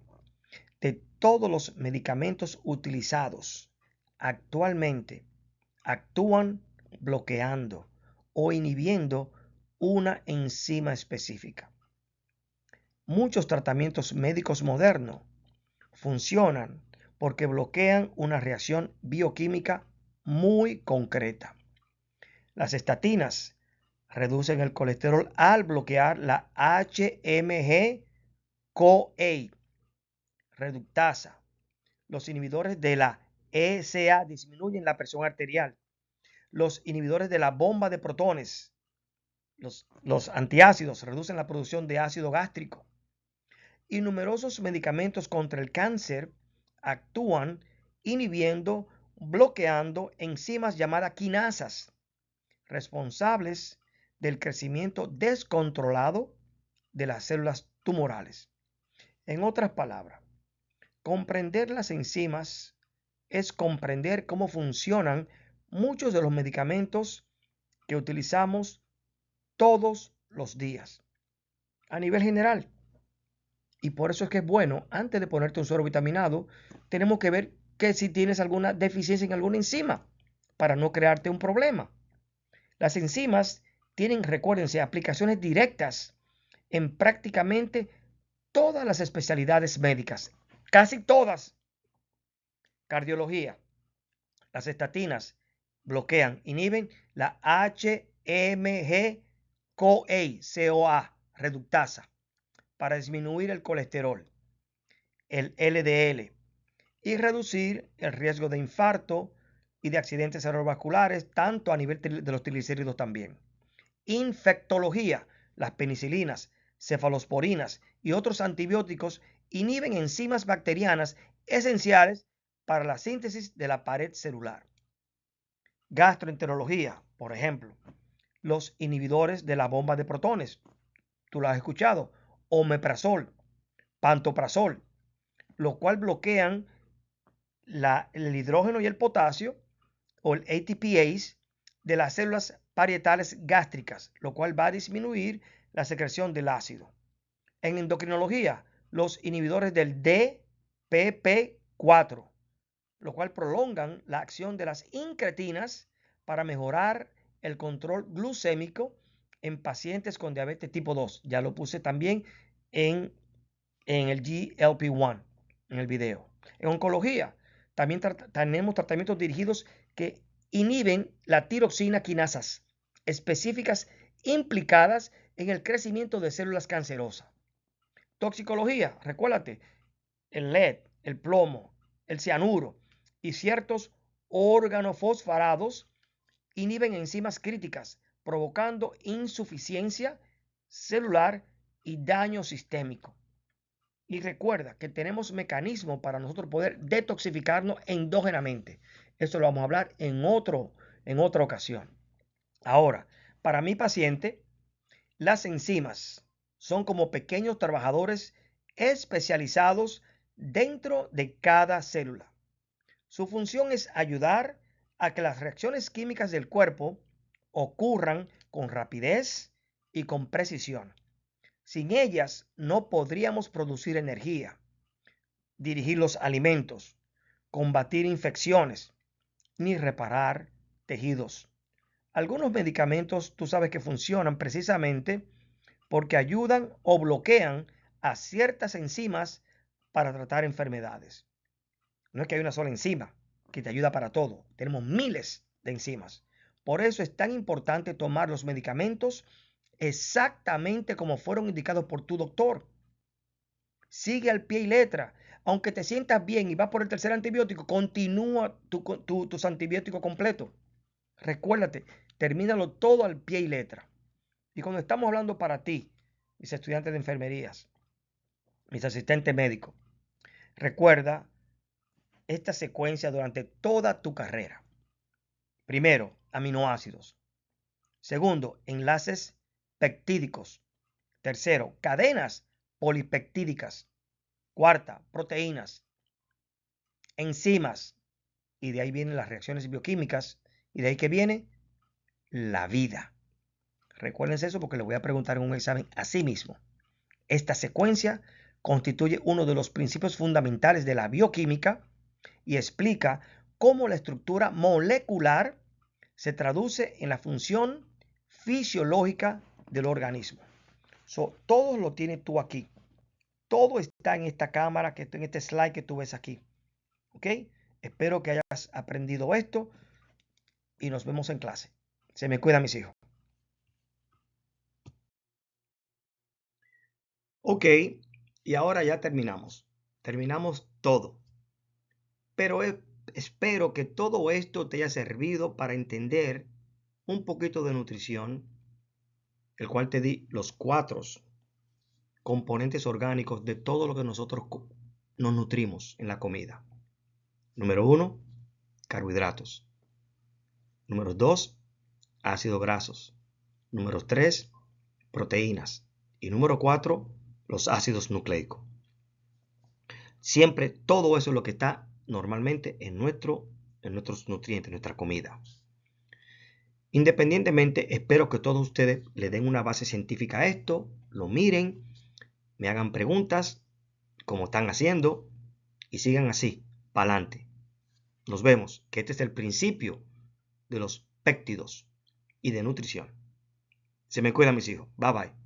A: de todos los medicamentos utilizados actualmente actúan bloqueando o inhibiendo una enzima específica? Muchos tratamientos médicos modernos funcionan porque bloquean una reacción bioquímica muy concreta. Las estatinas reducen el colesterol al bloquear la HMG-CoA reductasa. Los inhibidores de la ESA disminuyen la presión arterial. Los inhibidores de la bomba de protones, los antiácidos, reducen la producción de ácido gástrico. Y numerosos medicamentos contra el cáncer actúan inhibiendo, bloqueando enzimas llamadas quinasas, responsables del crecimiento descontrolado de las células tumorales. En otras palabras, comprender las enzimas es comprender cómo funcionan muchos de los medicamentos que utilizamos todos los días a nivel general. Y por eso es que es bueno, antes de ponerte un suero vitaminado, tenemos que ver que si tienes alguna deficiencia en alguna enzima para no crearte un problema. Las enzimas tienen, recuérdense, aplicaciones directas en prácticamente todas las especialidades médicas, casi todas. Cardiología, las estatinas bloquean, inhiben la HMG-CoA, reductasa, para disminuir el colesterol, el LDL, y reducir el riesgo de infarto y de accidentes cerebrovasculares, tanto a nivel de los triglicéridos también. Infectología, las penicilinas, cefalosporinas y otros antibióticos inhiben enzimas bacterianas esenciales para la síntesis de la pared celular. Gastroenterología, por ejemplo, los inhibidores de la bomba de protones, tú lo has escuchado, omeprazol, pantoprazol, lo cual bloquean el hidrógeno y el potasio, o el ATPase, de las células parietales gástricas, lo cual va a disminuir la secreción del ácido. En endocrinología, los inhibidores del DPP4, lo cual prolongan la acción de las incretinas para mejorar el control glucémico en pacientes con diabetes tipo 2. Ya lo puse también en el GLP-1, en el video. En oncología, también tenemos tratamientos dirigidos que inhiben la tiroxina quinasas específicas implicadas en el crecimiento de células cancerosas. Toxicología, recuérdate, el lead, el plomo, el cianuro y ciertos organofosfarados inhiben enzimas críticas, provocando insuficiencia celular y daño sistémico. Y recuerda que tenemos mecanismos para nosotros poder detoxificarnos endógenamente. Esto lo vamos a hablar en otra ocasión. Ahora, para mi paciente, las enzimas son como pequeños trabajadores especializados dentro de cada célula. Su función es ayudar a que las reacciones químicas del cuerpo ocurran con rapidez y con precisión. Sin ellas no podríamos producir energía, dirigir los alimentos, combatir infecciones, ni reparar tejidos. Algunos medicamentos tú sabes que funcionan precisamente porque ayudan o bloquean a ciertas enzimas para tratar enfermedades. No es que hay una sola enzima que te ayuda para todo. Tenemos miles de enzimas. Por eso es tan importante tomar los medicamentos exactamente como fueron indicados por tu doctor. Sigue al pie y letra. Aunque te sientas bien y vas por el tercer antibiótico, continúa tus antibióticos completos. Recuérdate, termínalo todo al pie y letra. Y cuando estamos hablando para ti, mis estudiantes de enfermerías, mis asistentes médicos, recuerda esta secuencia durante toda tu carrera. Primero, aminoácidos. Segundo, enlaces peptídicos. Tercero, cadenas polipeptídicas. Cuarta, proteínas. Enzimas. Y de ahí vienen las reacciones bioquímicas. Y de ahí que viene la vida. Recuérdense eso porque les voy a preguntar en un examen a sí mismo. Esta secuencia constituye uno de los principios fundamentales de la bioquímica y explica cómo la estructura molecular se traduce en la función fisiológica del organismo. Todo lo tienes tú aquí. Todo está en esta cámara, en este slide que tú ves aquí. ¿Ok? Espero que hayas aprendido esto y nos vemos en clase. Se me cuidan mis hijos. Ok, y ahora ya terminamos. Terminamos todo. Pero espero que todo esto te haya servido para entender un poquito de nutrición, el cual te di los 4 componentes orgánicos de todo lo que nosotros nos nutrimos en la comida. Número 1, carbohidratos. Número 2, ácidos grasos. Número 3, proteínas. Y número 4, los ácidos nucleicos. Siempre todo eso es lo que está normalmente en nuestros nutrientes, en nuestra comida. Independientemente, espero que todos ustedes le den una base científica a esto, lo miren, me hagan preguntas, como están haciendo, y sigan así, para adelante. Nos vemos, que este es el principio de los péptidos y de nutrición. Se me cuidan mis hijos. Bye bye.